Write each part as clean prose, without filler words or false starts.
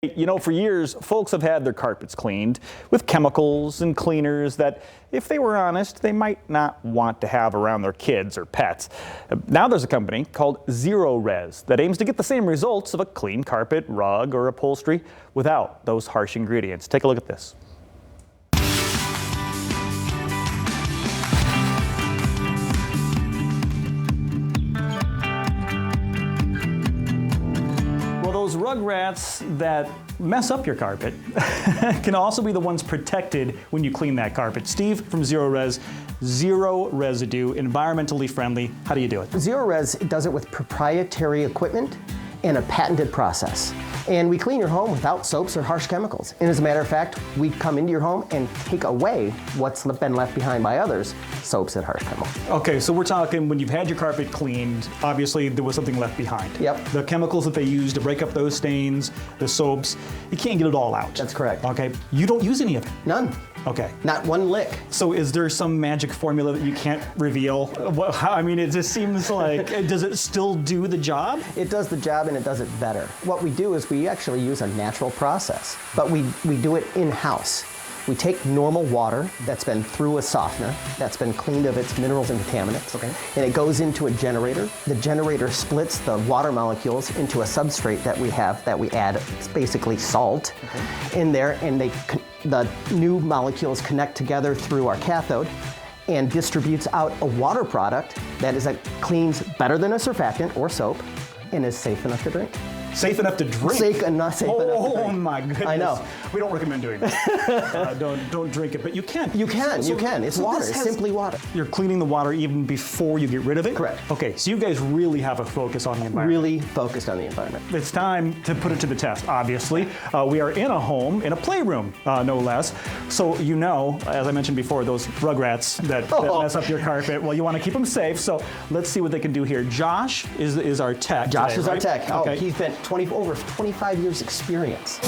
You know, for years, folks have had their carpets cleaned with chemicals and cleaners that, if they were honest, they might not want to have around their kids or pets. Now there's a company called Zerorez that aims to get the same results of a clean carpet, rug, or upholstery without those harsh ingredients. Take a look at this. Those rug rats that mess up your carpet can also be the ones protected when you clean that carpet. Steve from Zerorez, zero residue, environmentally friendly. How do you do it? Zerorez does it with proprietary equipment and a patented process. And we clean your home without soaps or harsh chemicals. And as a matter of fact, we come into your home and take away what's been left behind by others, soaps and harsh chemicals. Okay, so we're talking when you've had your carpet cleaned, obviously there was something left behind. Yep. The chemicals that they use to break up those stains, the soaps, you can't get it all out. That's correct. Okay, you don't use any of it? None. Okay. Not one lick. So is there some magic formula that you can't reveal? I mean, it just seems like, does it still do the job? It does the job and it does it better. What we do is we actually use a natural process, but we do it in-house. We take normal water that's been through a softener, that's been cleaned of its minerals and contaminants, and it goes into a generator. The generator splits the water molecules into a substrate that we have that we add, it's basically salt, in there, and the new molecules connect together through our cathode and distributes out a water product that cleans better than a surfactant or soap and is safe enough to drink. Safe enough to drink? Safe enough to drink. Oh my goodness. I know. We don't recommend doing that. Don't drink it, but you can. You can. It's water. It's simply water. You're cleaning the water even before you get rid of it? Correct. Okay, so you guys really have a focus on the environment. Really focused on the environment. It's time to put it to the test, obviously. We are in a home, in a playroom, no less. So you know, as I mentioned before, those rug rats that mess up your carpet, well, you want to keep them safe, so let's see what they can do here. Josh is our tech. Josh today, is our tech. Okay. Oh, he's been over 25 years experience.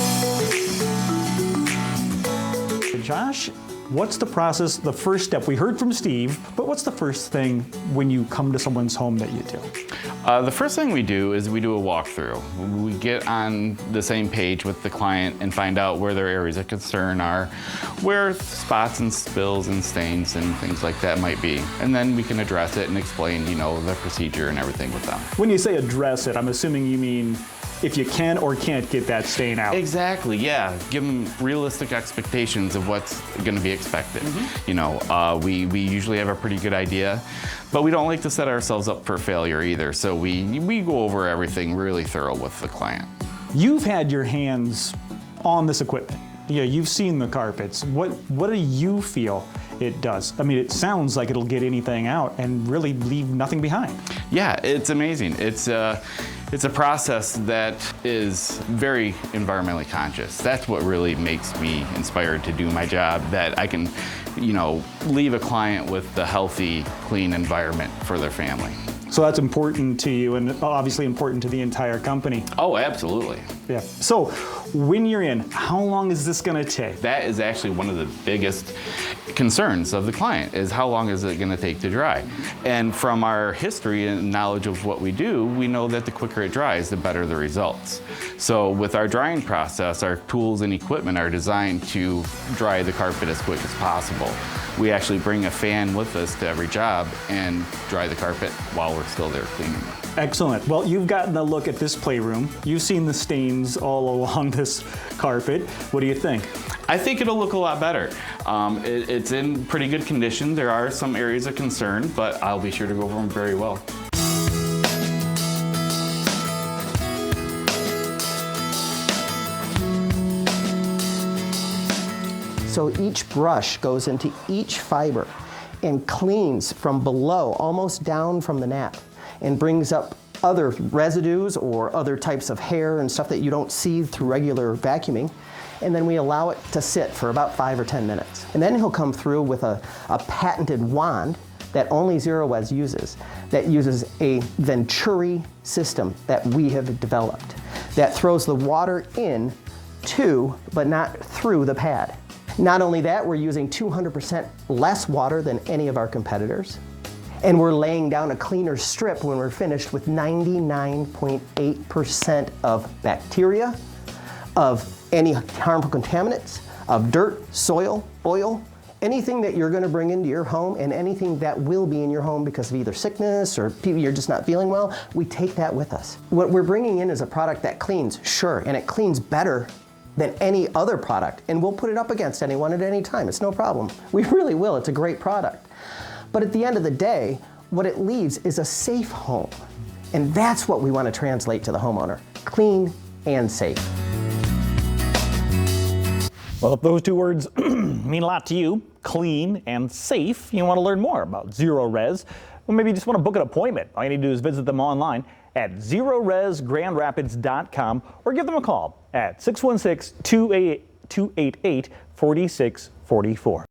Josh, what's the process, the first step? We heard from Steve, but what's the first thing when you come to someone's home that you do? The first thing we do is we do a walkthrough. We get on the same page with the client and find out where their areas of concern are, where spots and spills and stains and things like that might be. And then we can address it and explain, the procedure and everything with them. When you say address it, I'm assuming you mean if you can or can't get that stain out. Exactly, yeah. Give them realistic expectations of what's going to be expected. We usually have a pretty good idea, but we don't like to set ourselves up for failure either. So we go over everything really thorough with the client. You've had your hands on this equipment. Yeah, you've seen the carpets. What do you feel it does? I mean, it sounds like it'll get anything out and really leave nothing behind. Yeah, it's amazing. It's a process that is very environmentally conscious. That's what really makes me inspired to do my job, that I can, leave a client with the healthy, clean environment for their family. So that's important to you and obviously important to the entire company. Oh, absolutely. Yeah. So when you're in, how long is this going to take? That is actually one of the biggest concerns of the client, is how long is it going to take to dry? And from our history and knowledge of what we do, we know that the quicker it dries, the better the results. So with our drying process, our tools and equipment are designed to dry the carpet as quick as possible. We actually bring a fan with us to every job and dry the carpet while we're still there cleaning. Excellent. Well, you've gotten a look at this playroom. You've seen the stains all along this carpet. What do you think? I think it'll look a lot better. It's in pretty good condition. There are some areas of concern, but I'll be sure to go over them very well. So each brush goes into each fiber and cleans from below, almost down from the nap, and brings up other residues or other types of hair and stuff that you don't see through regular vacuuming. And then we allow it to sit for about 5 or 10 minutes. And then he'll come through with a patented wand that only Zerorez uses, that uses a Venturi system that we have developed, that throws the water in to, but not through the pad. Not only that, we're using 200% less water than any of our competitors. And we're laying down a cleaner strip when we're finished with 99.8% of bacteria, of any harmful contaminants, of dirt, soil, oil, anything that you're going to bring into your home and anything that will be in your home because of either sickness or you're just not feeling well, we take that with us. What we're bringing in is a product that cleans, sure, and it cleans better than any other product, and we'll put it up against anyone at any time. It's no problem. We really will. It's a great product. But at the end of the day, what it leaves is a safe home. And that's what we want to translate to the homeowner. Clean and safe. Well, if those two words mean a lot to you, clean and safe, you want to learn more about Zerorez, or maybe you just want to book an appointment. All you need to do is visit them online at zerorezgrandrapids.com or give them a call at 616-288-4644.